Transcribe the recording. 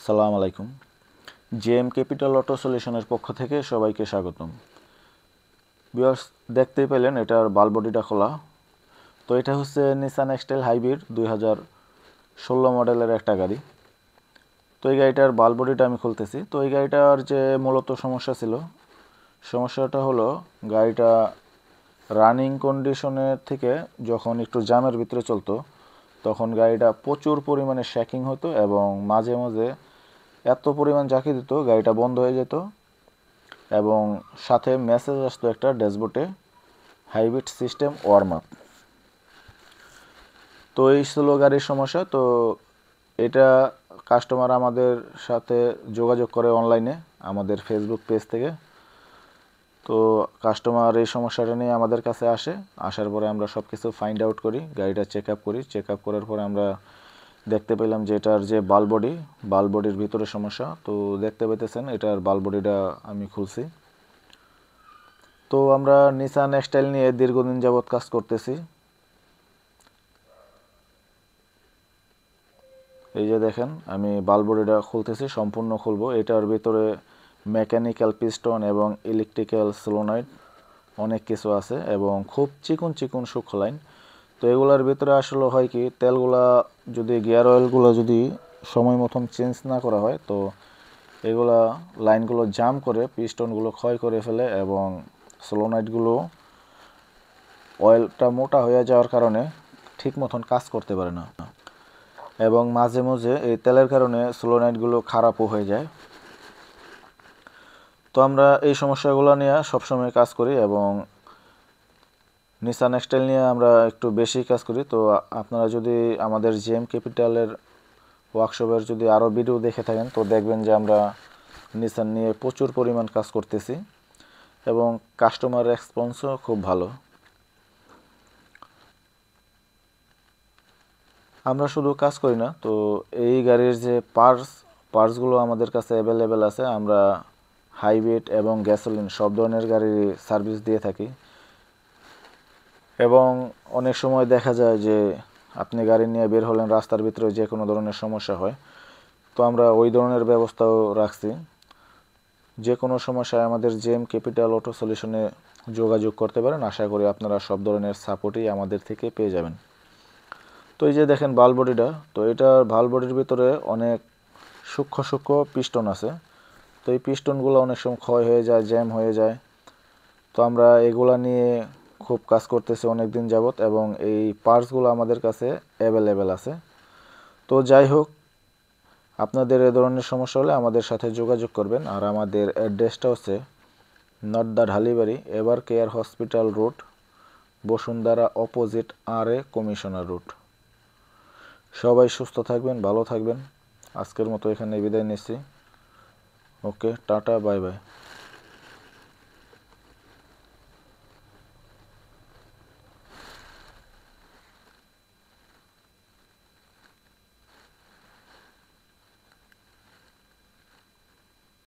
সালাম আলাইকুম। JM capital auto সলিউশনের পক্ষ থেকে সবাইকে স্বাগতম। ভিউয়ার্স, দেখতেই পেলেন এটার বাল বডিটা খোলা। তো এটা হচ্ছে নিসান এক্সটাইল হাইব্রিড 2016 মডেলের একটা গাড়ি। তো এই গাড়িটার বাল বডিটা আমি খুলতেছি। তো এই গাড়িটার যে মূলত সমস্যা ছিল, সমস্যাটা হলো গাড়িটা রানিং কন্ডিশনের থেকে যখন একটু জ্যামের ভিতরে চলতো তখন গাড়িটা প্রচুর পরিমাণে শেকিং হতো এবং মাঝে মাঝে এত পরিমাণ ঝাঁকি দিত গাড়িটা বন্ধ হয়ে যেত এবং সাথে মেসেজ আসতো একটা ড্যাশবোর্ডে, হাইব্রিড সিস্টেম ওয়ার্ম আপ। তো এই ছিল গাড়ির সমস্যা। তো এটা কাস্টমার আমাদের সাথে যোগাযোগ করে অনলাইনে আমাদের ফেসবুক পেজ থেকে। তো কাস্টমার এই সমস্যাটা নিয়ে আমাদের কাছে আসার পরে আমরা সব কিছু ফাইন্ড আউট করি, গাড়িটা চেক আপ করি। চেক আপ করার পরে আমরা দেখতে পেলাম যে এটার যে বাল বডির ভিতরে সমস্যা। তো দেখতে পেতেছেন এটার বাল বডিটা আমি খুলছি। তো আমরা নিসান এক্সটাইল নিয়ে দীর্ঘদিন যাবৎ কাজ করতেছি। এই যে দেখেন আমি বাল বডিটা খুলতেছি, সম্পূর্ণ খুলবো। এটার ভিতরে মেকানিক্যাল পিস্টন এবং ইলেকট্রিক্যাল সোলোনয়েড অনেক কিছু আছে এবং খুব চিকন চিকন সূক্ষ্ম লাইন। তো এগুলার ভিতরে আসলে হয় কি, তেলগুলা যদি গিয়ার অয়েলগুলো যদি সময় মতন চেঞ্জ না করা হয় তো এগুলা লাইনগুলো জাম করে পিস্টনগুলো ক্ষয় করে ফেলে এবং সোলোনয়েডগুলো অয়েলটা মোটা হয়ে যাওয়ার কারণে ঠিক মতন কাজ করতে পারে না এবং মাঝে মাঝে এই তেলের কারণে সোলোনয়েডগুলো খারাপও হয়ে যায়। তো আমরা এই সমস্যাগুলো নিয়ে সবসময় কাজ করি এবং নিসান এক্সটাইল নিয়ে আমরা একটু বেশি কাজ করি। তো আপনারা যদি আমাদের জেএম ক্যাপিটালের ওয়ার্কশপের যদি আরও ভিডিও দেখে থাকেন তো দেখবেন যে আমরা নিসান নিয়ে প্রচুর পরিমাণ কাজ করতেছি এবং কাস্টমার রেসপন্সও খুব ভালো। আমরা শুধু কাজ করি না, তো এই গাড়ির যে পার্টসগুলো আমাদের কাছে অ্যাভেলেবেল আছে। আমরা হাইব্রিড এবং গ্যাসোলিন সব ধরনের গাড়ির সার্ভিস দিয়ে থাকি এবং অনেক সময় দেখা যায় যে আপনি গাড়ি নিয়ে বের হলেন, রাস্তার ভিতরে যে কোনো ধরনের সমস্যা হয়, তো আমরা ওই ধরনের ব্যবস্থাও রাখছি। যে কোনো সমস্যায় আমাদের জেএম ক্যাপিটাল অটো সলিউশনে যোগাযোগ করতে পারেন। আশা করি আপনারা সব ধরনের সাপোর্টই আমাদের থেকে পেয়ে যাবেন। তো এই যে দেখেন বাল বডিটা, তো এটার বাল বডির ভিতরে অনেক সূক্ষ্ম সূক্ষ্ম পিস্টন আছে। তো এই পিস্টনগুলো অনেক সময় ক্ষয় হয়ে যায়, জ্যাম হয়ে যায়। তো আমরা এগুলা নিয়ে খুব কাজ করতেছি অনেক দিন যাবত এবং এই পার্টসগুলো আমাদের কাছে অ্যাভেলেবেল আছে। তো যাই হোক, আপনাদের এ ধরনের সমস্যা হলে আমাদের সাথে যোগাযোগ করবেন। আর আমাদের অ্যাড্রেসটা হচ্ছে Nadda Dhalibari, ever care hospital road, Bashundhara opposite RA commissioner road. সবাই সুস্থ থাকবেন, ভালো থাকবেন। আজকের মতো এখানে বিদায় নিচ্ছি। ওকে, টাটা, বাই বাই।